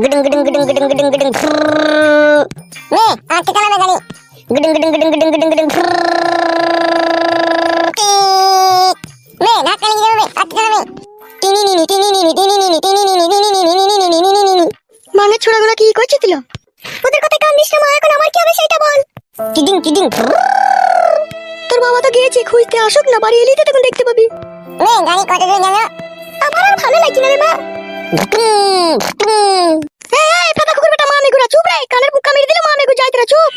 गुडुंग गुडुंग गुडुंग गुडुंग गुडुंग गुडुंग मैं आके चला गाड़ी गुडुंग गुडुंग गुडुंग गुडुंग गुडुंग गुडुंग मैं ना चली जाऊं मैं आके चला मैं টিনি নি টিনি নি টিনি নি টিনি নি টিনি নি টিনি নি টিনি নি মানে ছোড়াগুলো কি করছিস ওদের কথা কান দিস না মা এখন আমার কি হবে সেটা বল টিডিং টিডিং তোর বাবা তো গিয়েছে খুঁজতে আসুক না বাড়ি এলেই তো তখন দেখতে পাবি मैं गाड़ी কত দূর জানো আমার আর ভালো লাগছে না রে মা এই পাতা কুকুর বেটা মা মেগুরা চুপ রে কানের মুখ কামিয়ে দিলে মা মেগু যাইতে রে চুপ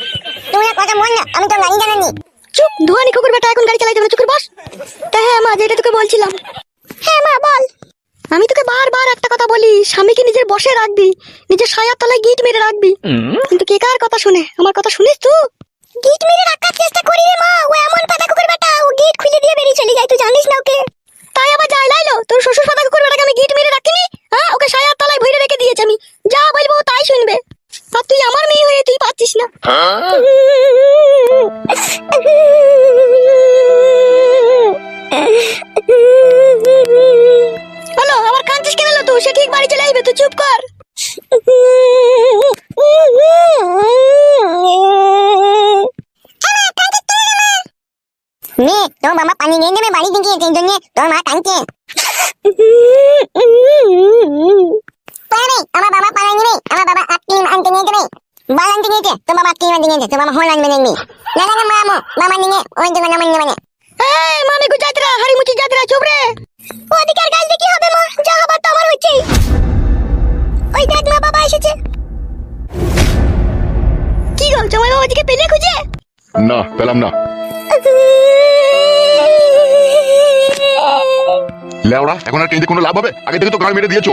তোমরা কথা বল না আমি তো গাড়ি জানানি চুপ ধোয়ানি কুকুর বেটা এখন গাড়ি চালাইতে হবে চুপ করে বস তা হ্যাঁ মা যেটা তোকে বলছিলাম হ্যাঁ মা বল আমি তোকে বারবার একটা কথা বলি স্বামীকে নিজের বসে রাখবি নিজের ছায়ার তলায় গিট মেরে রাখবি কিন্তু কে কার কথা শুনে আমার কথা শুনিস তুই গিট মেরে রাখার চেষ্টা করি রে মা ও এমন পাতা কুকুর বেটা ও গিট খুলে দিয়ে বেরিয়ে চলে যায় তুই জানিস না ওকে তাই আবার যাই লাইলো তোর শ্বশুর পাতা কুকুর বেটাকে আমি গিট মেরে রাখিনি হ্যাঁ ওকে ছায়ার তলায় ভরে রেখে দিয়েছি আমি যা বলবো তাই শুনবে আর তুই আমার মেয়ে হয়ে তুই পাচ্ছিস না হলো আবার কাঁদছিস কেন লো তুই সে ঠিক বাড়ি চলে আসবে তুই চুপ কর मैं तो मामा पानी नहीं दे मैं बाड़ी दिखी है जने तो मां कांचे पानी আমার বাবা পানি নেই আমার বাবা আটকিম আনতে নিয়ে যাবে বাল আনতে নিয়ে তো বাবা আটকিম আনতে নিয়ে তো মামা হল আনবে নেই না না মামা মামা নিয়ে ওই দোকানে মানে মানে এই মামি গুজাতরা হাড়ি মুচি যাতরা চুপ রে ওদিকের গাল দেখি হবে মা যা হবার তো আমার হচ্ছে ওই দেখ মা বাবা এসেছে কি গো জামাই বাবা ওদিকে পেলে খুঁজে না পেলাম না লেওড়া এখন আর কেঁদে কোনো লাভ হবে আগে থেকে তো গাড় মেরে দিয়েছো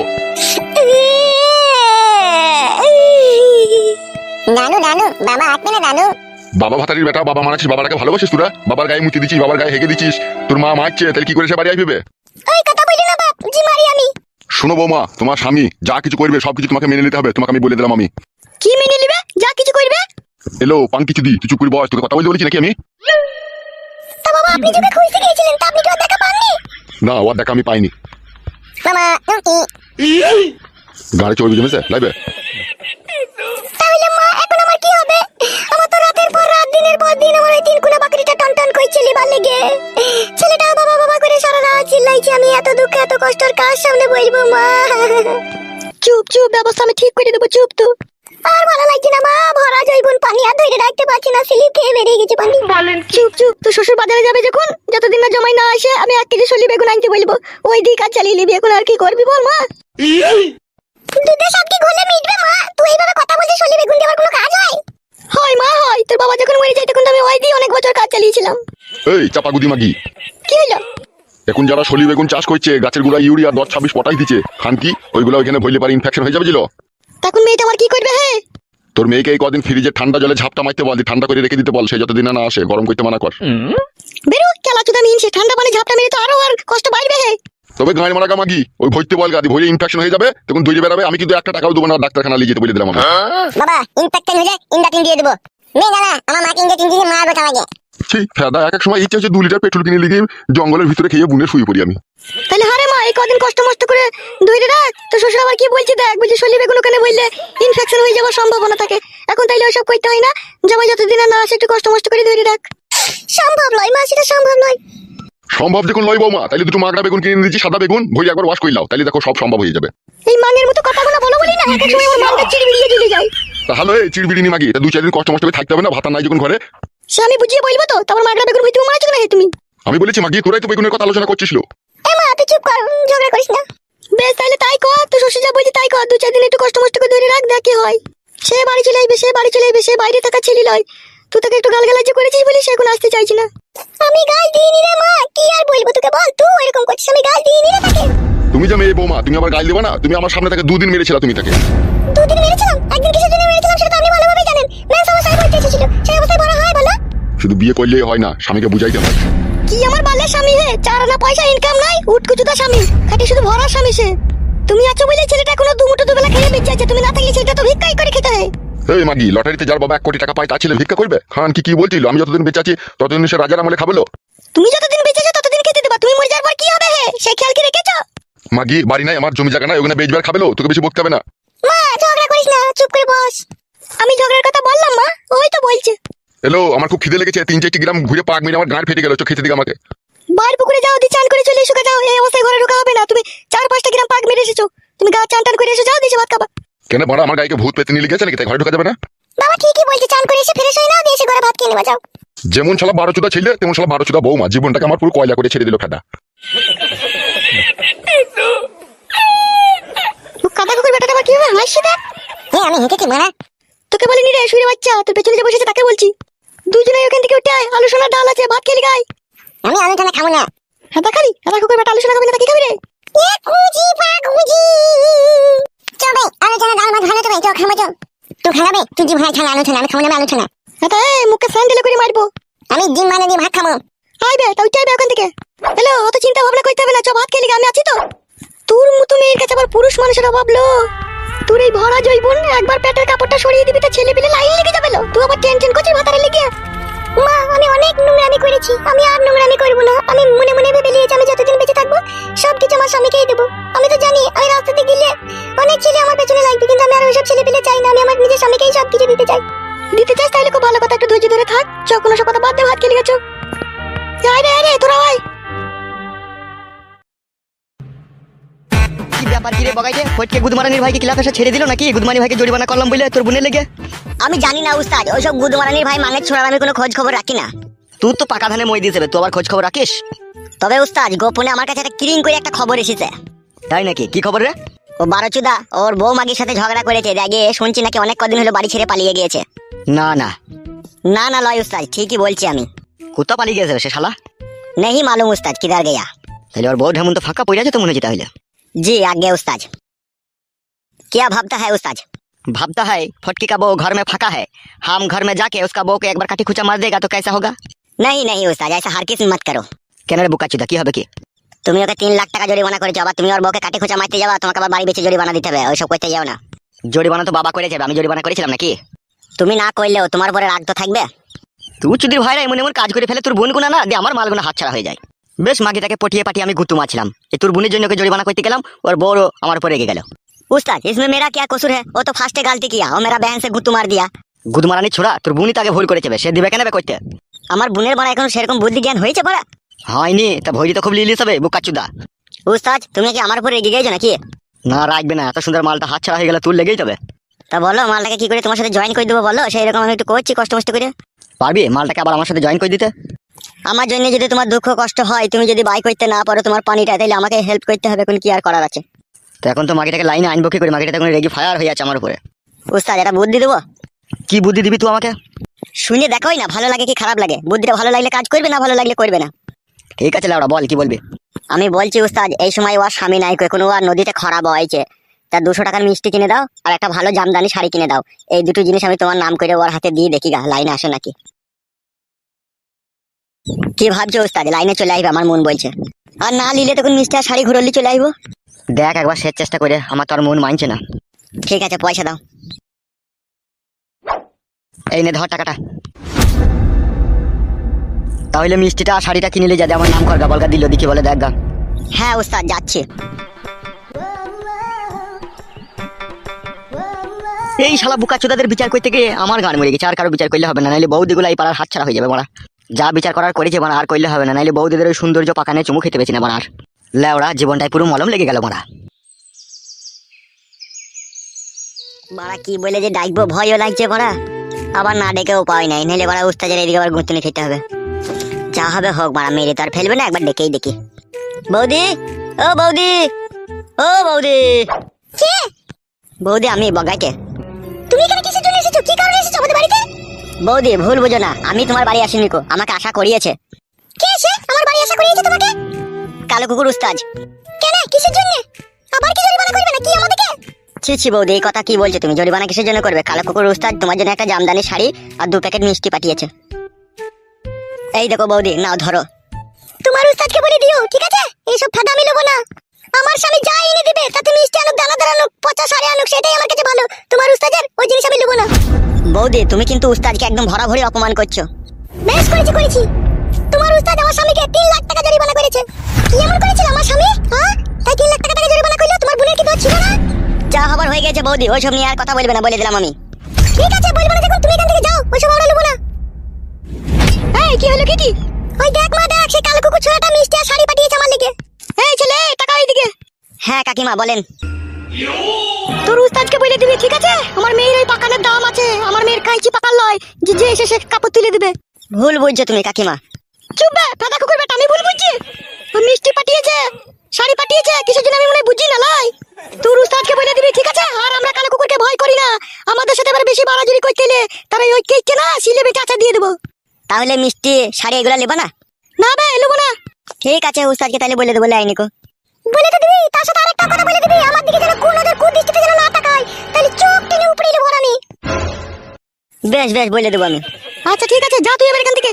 নানু নানু বাবা আসবে না নানু বাবা ভাতারির বেটা বাবা মানাচ্ছিস বাবাটাকে ভালোবাসিস তোরা বাবার গায়ে মুতি দিচ্ছিস বাবার গায়ে হেগে দিচ্ছিস তোর মা মারছে তাহলে কি করে সে বাড়ি আসবে ওই কথা বলি না বাপ জি মারি আমি শোনো বৌমা তোমার স্বামী যা কিছু করবে সবকিছু তোমাকে মেনে নিতে হবে তোমাকে আমি বলে দিলাম আমি কি মেনে নিবে যা কিছু করবে এলো পান কিছু দি তুই চুপ করে বস তোকে কথা বলতে বলেছি নাকি আমি তা বাবা আপনি যখন খুঁজতে গিয়েছিলেন তা আপনি কি ওর দেখা পাননি না ওর দেখা আমি পাইনি মামা তুমি গাড়ি চড়বি জমেছে লাইবে তাহলে মা এখন আমার কি হবে আমার তো রাতের পর রাত দিনের পর দিন আমার ওই তিন কুনা বাকরিটা টনটন করছে লিবার লেগে ছেলেটা বাবা বাবা করে সারা রাত চিল্লাইছে আমি এত দুঃখ এত কষ্টের কার সামনে বলবো মা চুপ চুপ ব্যবস্থা আমি ঠিক করে দেবো চুপ তো আর ভালো লাগছে না মা ভরা জৈবন পানি আর ধরে রাখতে পারছি না স্লিপ খেয়ে বেরিয়ে গেছে পানি বলেন চুপ চুপ তো শ্বশুর বাজারে যাবে যখন যতদিন না জমাই না আসে আমি 1 কেজি সলি বেগুন আনতে বলবো ওই দিক আর চালিয়ে নিবি এখন আর কি করবি বল মা দুধে সব কি ঘোলে মিটবে মা তুই এইভাবে কথা বলছিস সলি বেগুন দেওয়ার কোনো কাজ হয় হয় মা হয় তোর বাবা যখন মরে যায় তখন তো আমি ওই দিয়ে অনেক বছর কাজ চালিয়েছিলাম এই চাপাগুদি মাগি কি হলো এখন যারা সলি বেগুন চাষ করছে গাছের গোড়া ইউরিয়া 10-26 পটাই দিচ্ছে খান কি ওইগুলো ওইখানে ভইলে পারে ইনফেকশন হয়ে যাবে জিলো তখন মেয়েটা আমার কি করবে হে তোর মেয়েকে এই কদিন ফ্রিজে ঠান্ডা জলে ঝাপটা মারতে বল ঠান্ডা করে রেখে দিতে বল সে যতদিন না আসে গরম করতে মানা কর বেরো খেলা চুদা মিনছে ঠান্ডা পানি ঝাপটা মেরে তো আরো আর কষ্ট বাড়বে হে তবে গাঁয়ের মারা মাগি ওই ভইতে বল গাদি ভইলে ইনফেকশন হয়ে যাবে তখন দৌড়ে বেরাবে আমি কিন্তু 1 টাকাও দেবো না ডাক্তারখানা নিয়ে যেতে বলে দিলাম আমি বাবা ইনফেকশন হলে ইনজেকশন দিয়ে দেব মে না আমার মাকে ইনজেকশন দিয়ে মারবো তাহলে ছি ফেদা এক সময় ইচ্ছে হচ্ছে 2 লিটার পেট্রোল কিনে লিখে জঙ্গলের ভিতরে খেয়ে বুনে শুয়ে পড়ি আমি তাহলে হারে মা এই কদিন কষ্ট মষ্ট করে ধরে রাখ তো শ্বশুর আবার কি বলছে দেখ বুঝি সলি বেগুন ওখানে বললে ইনফেকশন হয়ে যাওয়ার সম্ভাবনা থাকে এখন তাইলে ওসব করতে হয় না জামাই যতদিন না আসে একটু কষ্ট মষ্ট করে ধরে রাখ সম্ভব নয় মা সেটা সম্ভব নয় সম্ভব যখন লয় বৌমা তাহলে দুটো মাগড়া বেগুন কিনে দিচ্ছি সাদা বেগুন ভই একবার ওয়াশ করে লাও তাহলে দেখো সব সম্ভব হয়ে যাবে এই মানের মতো কথাগুলো বলো বলি না এক এক সময় আমার মানটা চিড়বিড়িয়ে চলে যায় তাহলে এই চিড়বিড়ি মাগি তা 2-4 দিন কষ্ট মষ্ট করে থাকতে হবে না ভাতা নাই যখন ঘরে সে আমি বুঝিয়ে বলবো তো তারপর মাগড়া বেগুন হইতে মারাচ্ছ না হে তুমি আমি বলেছি মাগি তোরাই তো বেগুনের কথা আলোচনা করছিস এ মা তুই চুপ কর ঝগড়া করিস না বেশ তাহলে তাই কর তো শ্বশুর যা বলছে তাই কর 2-4 দিন একটু কষ্ট মষ্ট করে ধরে রাখ দেখ কি হয় সে বাড়ি চলে আসবে সে বাড়ি চলে আসবে সে বাইরে থাকা ছেলে লয় তুই তাকে একটু গালগালাজ করেছিস বলে সে এখন আসতে চাইছি না আমি গাল দিইনি রে মা কি আর বলবো তোকে বল তুই এরকম করছিস আমি গাল দিইনি রে তাকে তুমি যে মেয়ে বৌমা তুমি আবার গাল দেবে না তুমি আমার সামনে থেকে 2 দিন মেরেছিলা তুমি তাকে 2 দিন মেরেছিলাম একদিন কিসের জন্য মেরেছিলাম সেটা আপনি ভালোভাবে জানেন মেন সমস্যায় পড়তে এসেছিল সেই অবস্থায় বড় হয় বলো শুধু বিয়ে করলেই হয় না স্বামীকে বুঝাইতে হয় কি আমার বালের স্বামী হে 4 আনা পয়সা ইনকাম নাই উটকুচুদা স্বামী খাটি শুধু ভরা স্বামী সে তুমি আছো বলে ছেলেটা কোনো দুমুটো দুবেলা খেয়ে বেঁচে আছে তুমি না থাকলে ছেলেটা তো ভিক্ষাই করে খেতে হয় এই মাগি লটারিতে যার বাবা 1 কোটি টাকা পায় তা ছেলে ভিক্ষা করবে খান কি বলছিল আমি যতদিন বেঁচে আছি ততদিন সে রাজার আমলে খাবেলো তুমি যতদিন বেঁচে আছো ততদিন খেতে দেবা তুমি মরে যাওয়ার পর কি হবে হে সেই খেয়াল কি রেখেছো মাগি বাড়ি নাই আমার জমি জায়গা নাই ওখানে বেচবার খাবেলো তোকে বেশি বকতে হবে না মা ঝগড়া করিস না, চুপ করে বস। আমি ঝগড়ার কথা বললাম মা, ওই তো বলছে। এলো, আমার খুব খিদে লেগেছে, 3-4 গ্রাম ঘুরে পাক মেরে আমার গাঁট ফেটে গেল, খেতে দিকে আমাকে। বার পুকুরে যাও, দি চান করে চলে এসো, যাও। এই অবস্থায় ঘরে ঢোকা হবে না, তুমি 4-5টা গ্রাম পাক মেরে এসেছো, তুমি গা চান টান করে এসো, যাও দিছে ভাত খাবা। কেন বড় আমার গাইকে ভূত পেতে নিয়ে লেগেছে নাকি, তাই ঘরে ঢোকা যাবে না? বাবা ঠিকই বলছে, চান করে এসে ফ্রেশ হয়ে নাও, দিয়ে এসে ঘরে ভাত খেয়ে নেবা, যাও। যেমন শালা 12 চুদা ছেলে তেমন শালা 12 চুদা বৌমা, জীবনটাকে আমার পুরো কয়লা করে ছেড়ে দিল ফেটা। কাদা কুকুর বেটাটা আবার কিভাবে হাসছে দেখ। আমি হেঁটেছি মারা। তোকে বলিনি রে শুয়ে বাচ্চা, তোর পেছনে যে বসেছে তাকে বলছি। দুজনে ওখান থেকে উঠে আয়, আলু সোনার ডাল আছে, ভাত খেলি গাই। আমি আলু টানা খাবো না। হাতা খাবি? হাতা কুকুর বেটা আলু সোনা খাবি না, কি খাবি রে? কুজি পাকুজি চবে আলু টানা ডাল ভাত ভালো তো ভাই, চল খাবো, চল। তুই খাবে? তুই জিম ভাই খানা আলু টানা, আমি খাবো না, আলু টানা। হাতা মুখে স্যান্ডেল করে মারবো। আমি জিম মানে দিয়ে ভাত খাবো। আইবে তাই উঠে আইবে ওখান থেকে। হ্যালো, অত চিন্তা ভাবনা করতে হবে না, চ ভাত খেলি, আমি আছি তো। তোর মতো মেয়ের কাছে আবার পুরুষ মানুষেরা ভাবলো তোর এই ভরা জৈবন একবার পেটের কাপড়টা সরিয়ে দিবি তো ছেলে পেলে লাইন লেগে যাবে। তুই আবার টেনশন করছিস ভাতারে লেগে। মা আমি অনেক নোংরামি করেছি, আমি আর নোংরামি করবো না। আমি মনে মনে ভেবে নিয়েছি আমি যতদিন বেঁচে থাকবো সবকিছু আমার স্বামীকেই দেবো। আমি তো জানি আমি রাস্তাতে গেলে অনেক ছেলে আমার পেছনে লাগবে, কিন্তু আমি আর ওইসব ছেলে পেলে চাই না। আমি আমার নিজের স্বামীকেই সবকিছু দিতে চাই। দিতে চাস তাহলে খুব ভালো কথা, একটু ধৈর্য ধরে থাক। চ কোনো সব কথা বাদ দে, ভাত খেলি গেছো। আয় রে, আয় রে, তোরা আয়। কি ব্যাপার কি রে বগাইতে? ফটকে গুদমারানির ভাইকে কিলা পেশা ছেড়ে দিল নাকি? গুদমানি ভাইকে জরিমানা করলাম বলে তোর বোনের লেগে? আমি জানি না উস্তাদ, ওইসব গুদমারানির ভাই মাঙের ছোড়ার আমি কোনো খোঁজ খবর রাখি না। তুই তো পাকা ধানে মই দিয়ে যাবে, তুই আবার খোঁজ খবর রাখিস? তবে উস্তাদ গোপনে আমার কাছে একটা কিরিং করে একটা খবর এসেছে। তাই নাকি? কি খবর রে? ও বারোচুদা ওর বউ মাগির সাথে ঝগড়া করেছে, রেগে শুনছি নাকি অনেক কদিন হলো বাড়ি ছেড়ে পালিয়ে গিয়েছে। না না না না লয় উস্তাদ, ঠিকই বলছি আমি। কোথা পালিয়ে গেছে সে শালা? नहीं मालूम उस्ताद किधर गया। তাহলে ওর বউ ঢেমন তো ফাঁকা পড়ে আছে তো মনে হচ্ছে তাহলে। जी आगे उस्ताद। क्या भाबता है उस्ताद? भाबता है फटकी का बहू घर में फाका है, हम घर में जाके उसका बहू को एक बार काटी खुचा मार देगा तो कैसा होगा? नहीं नहीं उस्ताद, ऐसा हर किस मत करो। কেন রে বুকাচুদা, কি হবে কি? তুমি ওকে 3 লাখ টাকা জরিমানা করেছো, আবার তুমি ওর বউকে কাটি খুঁচা মারতে যাবা, তোমাকে আবার বাড়ি বেচে জরিমানা দিতে হবে, ওইসব করতে যাও না। জরিমানা তো বাবা করে যাবে, আমি জরিমানা করেছিলাম নাকি? তুমি না করলেও তোমার উপরে রাগ তো থাকবে। তুই চুদির ভাইরা এমন এমন কাজ করে ফেলে তোর বোন গুনা না দিয়ে আমার মালগুনা হাতছাড়া হয়ে যায়। বেশ মাগিটাকে পটিয়ে পাঠিয়ে আমি গুতু মারছিলাম, এই তোর বোনের জন্য ওকে জরিমানা করতে গেলাম, ওর বড় আমার উপরে রেগে গেল। उस्ताद इसमें मेरा क्या कसूर है? वो तो फास्ट गलती किया, वो मेरा बहन से गुत्तू मार दिया। গুদমারানি ছোড়া, তোর বোনই তাকে ভুল করেছে, সে দিবে কেন করতে? আমার বোনের বড় এখন সেরকম বুদ্ধি জ্ঞান হয়েছে বড়? হয়নি তা ভৈরি তো খুব লিলিস হবে বুকাচুদা। উস্তাদ তুমি কি আমার উপরে রেগে গেছো নাকি? না রাখবে না, এত সুন্দর মালটা হাতছাড়া হয়ে গেলে তোর লেগেই তবে। তা বলো মালটাকে কি করে তোমার সাথে জয়েন করে দেবো বলো, সেই রকম আমি একটু করছি কষ্ট মষ্ট করে। পারবি মালটাকে আবার আমার সাথে জয়েন করে দিতে? আমার জন্য যদি তোমার দুঃখ কষ্ট হয়, তুমি যদি বাই করতে না পারো তোমার পানিটা, তাহলে আমাকে হেল্প করতে হবে, কোন কি আর করার আছে। তো এখন তো মাগিটাকে লাইনে আনবো কি করে? মাগিটা এখন রেগে ফায়ার হয়ে আছে আমার উপরে। উস্তাদ এটা বুদ্ধি দেবো। কি বুদ্ধি দিবি তুই আমাকে? শুনে দেখোই না ভালো লাগে কি খারাপ লাগে, বুদ্ধিটা ভালো লাগলে কাজ করবে, না ভালো লাগলে করবে না। ঠিক আছে লাউড়া, বল কি বলবি? আমি বলছি উস্তাদ এই সময় ওর স্বামী নাই, কোনো আর নদীতে খরা বইছে, তার 200 টাকার মিষ্টি কিনে দাও আর একটা ভালো জামদানি শাড়ি কিনে দাও। এই দুটো জিনিস আমি তোমার নাম করে ওর হাতে দিয়ে দেখি গা লাইনে আসে নাকি। কি ভাবছো উস্তাদ? লাইনে চলে আসবে আমার মন বলছে, আর না নিলে তখন মিষ্টি আর শাড়ি ঘুরলি চলে আসবো। দেখ একবার শেষ চেষ্টা করে, আমার তো আর মন মানছে না। ঠিক আছে পয়সা দাও। এই নে ধর টাকাটা। তাহলে মিষ্টিটা আর শাড়িটা কিনে নিয়ে যা, আমার নাম কর গা, বলগা দিল দেখি বলে দেখ গা। হ্যাঁ উস্তাদ যাচ্ছি। এই শালা বুকাচোদাদের বিচার করতে গিয়ে আমার গান মরে গেছে, আর কারো বিচার করলে হবে না, নাইলে বৌদিগুলো এই পাড়ার হাতছাড়া হয়ে যাবে মারা। যা বিচার করার করেছে মারা, আর করলে হবে না, নাইলে বৌদিদের ওই সৌন্দর্য পাকানে চুমু খেতে পেয়েছি না মারা। আর লেওড়া জীবনটাই পুরো মলম লেগে গেল মারা। বাড়া কি বলে যে ডাকবো ভয়ও লাগছে বাড়া, আবার না ডেকেও পাই নাই, নাহলে বাড়া উস্তাদের এদিকে আবার গুঁতুনি খেতে হবে। যা হবে হোক বাড়া, মেরে তো আর ফেলবে না, একবার ডেকেই দেখি। বৌদি ও বৌদি, ও বৌদি। কে? বৌদি আমি বগাইতে। তুমি এখানে কিসের জন্য এসেছো? কি কারণে এসেছো আমাদের বাড়িতে? বৌদি ভুল বুঝো না, আমি তোমার বাড়ি আসিনি কো, আমাকে আশা করিয়েছে। কে সে আমার বাড়ি আশা করিয়েছে তোমাকে? কালো কুকুর উস্তাদ। কেন কিসের জন্য? আবার কি জরিমানা করবে নাকি আমাদেরকে? ছি ছি বৌদি এই কথা কি বলছো তুমি? জরিমানা কিসের জন্য করবে? কালো কুকুর উস্তাদ তোমার জন্য একটা জামদানি শাড়ি আর 2 প্যাকেট মিষ্টি পাঠিয়েছে। এই দেখো বৌদি নাও ধরো। তোমার উস্তাদকে বলে দিও ঠিক আছে, এইসব ফাঁদামি নেবো না। আমার স্বামী যা এনে দিবে তাতে মিষ্টি আনুক দানাদার আনুক পচা শাড়ি আনুক সেটাই আমার কাছে ভালো, তোমার উস্তাদের ওই জিনিস আমি নেবো না। বৌদি তুমি কিন্তু উস্তাদকে একদম ভরাভরি অপমান করছো। বেশ করেছি। তোমার উস্তাদ আমার স্বামীকে 3 লাখ টাকা জরিমানা করেছে। কি এমন করেছিল আমার স্বামী? হ্যাঁ তাই 3 লাখ টাকা জরিমানা করলো? তোমার বোনের কি দোষ ছিল না? যা হবার হয়ে গেছে। হয়েছে বৌদি, ওইসব নিয়ে আর কথা বলবে না, বলে দিলাম আমি। ঠিক আছে, বলবো না যখন, তুমি এখান থেকে যাও, ওইসব আমরা নেবো না। এই কি হলো কি? ওই দেখ মা দেখ, সেই কালো কুকুর ছোড়াটা মিষ্টি আর শাড়ি পাঠিয়েছে আমার লেগে। এই ছেলে, টাকা এইদিকে। হ্যাঁ কাকিমা বলেন। তোর উস্তাদকে বলে দিবি, ঠিক আছে? আমার মেয়ের এই পাকানের দাম আছে, আমার মেয়ের কাইচি পাকার লয়, যে যে এসে সে কাপড় তুলে দিবে। ভুল বুঝছো তুমি কাকিমা। চুপ বে, ফাটা কুকুর বেটা, আমি ভুল বুঝছি? ও মিষ্টি পাঠিয়েছে, শাড়ি পাঠিয়েছে, কিসের জন্য আমি মনে হয় বুঝি না লাই। তোর উস্তাদকে বলে দিবি, ঠিক আছে? আর আমরা কালো কুকুরকে ভয় করি না, আমাদের সাথে এবার বেশি বাড়াজুরি করতে এলে তারা ওই কেককে না সিলে বেটে আচা দিয়ে দেবো। তাহলে মিষ্টি শাড়ি এগুলা নেবা না? না বে, নেবো না। ঠিক আছে, উস্তাদকে তাহলে বলে দেবো, লাইনিকো বলে তো দিবি, তার সাথে আরেকটা কথা বলে দিবি, আমার দিকে যেন কোন ওদের কুদৃষ্টিতে যেন না তাকায়, তাহলে চোখ টেনে উপড়ে নেবো আমি। বেশ বেশ, বলে দেবো আমি। আচ্ছা ঠিক আছে, যা তুই এবার এখান থেকে।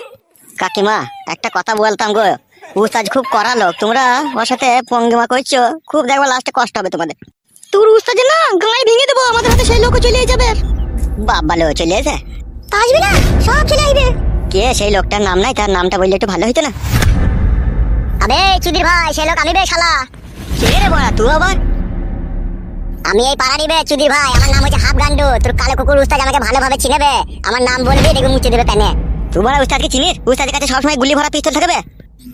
কাকিমা একটা কথা বলতাম গো, উস্তাদ খুব কড়া লোক, তোমরা ওর সাথে পঙ্গিমা করছো, খুব দেখবা লাস্টে কষ্ট হবে তোমাদের। তোর উস্তাদ না গায়ে ভেঙে দেবো, আমাদের হাতে সেই লোকও চলে যাবে। বাবা লো চলে এসে তা আসবি না, সব চলে আসবে। কে সেই লোকটার নাম নাই, তার নামটা বললে একটু ভালো হইতো না? আবে চুদির ভাই, সে লোক আমি বে শালা। কে রে বড়া তুই আবার? আমি এই পাড়ারই বে চুদির ভাই, আমার নাম হচ্ছে হাফ গান্ডু। তোর কালো কুকুর উস্তাদ আমাকে ভালোভাবে চিনেবে, আমার নাম বলবি, দেখবে মুছে দেবে প্যানে। তুই বড়া উস্তাদকে চিনিস? উস্তাদের কাছে সবসময় গুলি ভরা পিস্তল থাকবে।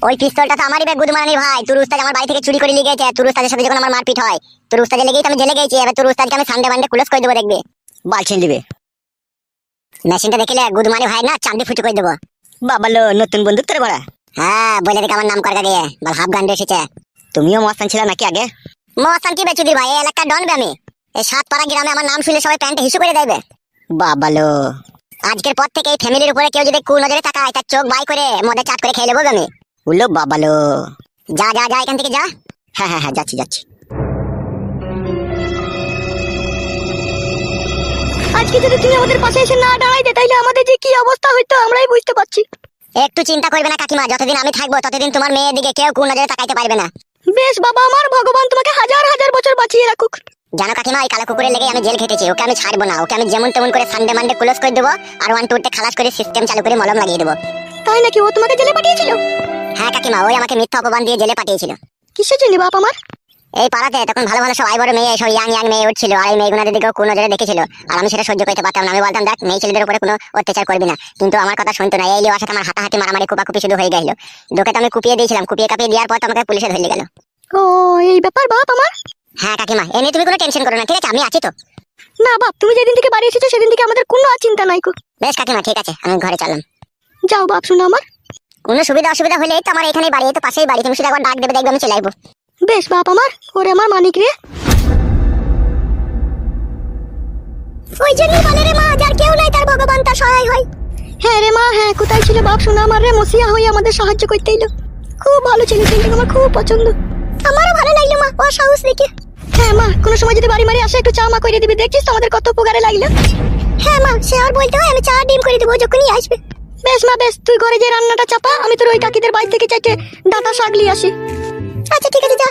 ওই পিস্তলটা তো আমারই বে গুদমারানি ভাই। তোর উস্তাদ আমার বাড়ি থেকে চুরি করে নিয়ে গেছে, তোর উস্তাদের সাথে যখন আমার মারপিট হয়, তোর উস্তাদের লেগেই তো আমি জেলে গেছি। এবার তোর উস্তাদকে আমি সানডে মানডে ক্লোজ করে দেবো, দেখবি। বালছেন দিবে মেশিনটা দেখলে গুদমানি ভাই না চাঁদি ফুটি করে দেবো। বাবা লো নতুন বন্দুক তোর বড়া? হ্যাঁ, বলে দেখে আমার নাম করকা দিয়ে বল, হাফ গান্ডু এসেছে। তুমিও মস্তান ছিল নাকি আগে? মস্তান কি বে চুদির ভাই, এই এলাকার ডন বে আমি। এই 7 পাড়া গ্রামে আমার নাম শুনলে সবাই প্যান্টে হিসু করে দেবে। বাবা লো, আজকের পর থেকে এই ফ্যামিলির উপরে কেউ যদি কোন নজরে তাকায়, তার চোখ বাই করে মদে চাট করে খেয়ে নেবো আমি। উলো বাবা লো। যা যা যা, এখান থেকে যা। হ্যাঁ হ্যাঁ হ্যাঁ, যাচ্ছি যাচ্ছি। আজকে যদি তুমি আমাদের পাশে এসে না দাঁড়াইতে, তাইলে আমাদের যে কি অবস্থা হইতো আমরাই বুঝতে পারছি। একটু চিন্তা করবে না কাকিমা, যতদিন আমি থাকবো ততদিন তোমার মেয়ের দিকে কেউ কোন নজরে তাকাইতে পারবে না। বেশ বাবা আমার, ভগবান তোমাকে হাজার হাজার বছর বাঁচিয়ে রাখুক। জানো কাকিমা, এই কালো কুকুরের লেগে আমি জেল খেটেছি, ওকে আমি ছাড়বো না। ওকে আমি যেমন তেমন করে সানডে মানডে ক্লোজ করে দেবো, আর 1 2 খালাস করে সিস্টেম চালু করে মলম লাগিয়ে দেবো। তাই নাকি? ও তোমাকে জেলে পাঠিয়েছিল? হ্যাঁ কাকিমা, ওই আমাকে মিথ্যা অপমান দিয়ে জেলে পাঠিয়েছিল। কিসের জন্য বাপ আমার? এই পাড়াতে তখন ভালো ভালো সব আইবড় মেয়ে, সব ইয়াং ইয়াং মেয়ে উঠছিল, আর এই মেয়েগুলোদের দিকেও কোন নজরে দেখেছিল, আর আমি সেটা সহ্য করতে পারতাম না। আমি বলতাম, দেখ মেয়ে ছেলেদের উপরে কোনো অত্যাচার করবি না, কিন্তু আমার কথা শুনতো না। এই লিওয়ার সাথে আমার হাতাহাতি মারামারি কুপাকুপি শুধু হয়ে গেল। লোকে তো আমি কুপিয়ে দিয়েছিলাম, কুপিয়ে কাপিয়ে দেওয়ার পর তো আমাকে পুলিশে ধরে গেল। ও এই ব্যাপার বাপ আমার? হ্যাঁ কাকিমা, এ নিয়ে তুমি কোনো টেনশন করো না, ঠিক আছে? আমি আছি তো। না বাপ, তুমি যেদিন থেকে বাড়ি এসেছো সেদিন থেকে আমাদের কোনো চিন্তা নাই কো। বেশ কাকিমা, ঠিক আছে, আমি ঘরে চললাম। যাও বাপ, শুনো আমার। কোনো সুবিধা অসুবিধা হলে তো আমার এখানেই বাড়ি, এই তো পাশেই বাড়ি, তুমি শুধু একবার ডাক দেবে, দেখবে আমি চলে আসবো। বেশ বাপ আমার, ওরে আমার মানিক রে। ওই জন্যই বলে রে মা, যার কেউ নাই তার ভগবান তার সহায় হয়। হ্যাঁ রে মা, হ্যাঁ, কোথায় ছিল বাপ শোনা আমার রে, মসিয়া হয়ে আমাদের সাহায্য করতে এলো। খুব ভালো ছিল, ছেলেটাকে আমার খুব পছন্দ। আমারও ভালো লাগলো মা, ও সাহস দেখে। হ্যাঁ মা, কোনো সময় যদি বাড়ি মারি আসে একটু চা মা করে দিবি, দেখছিস তো আমাদের কত উপকারে লাগলো। হ্যাঁ মা, সে আর বলতে হয়, আমি চা ডিম করে দেবো যখনই আসবে। বেশ মা বেশ, তুই ঘরে যে রান্নাটা চাপা, আমি তোর ওই কাকিদের বাড়ি থেকে চাইতে ডাটা শাক নিয়ে আসি। আচ্ছা ঠিক আছে, যা।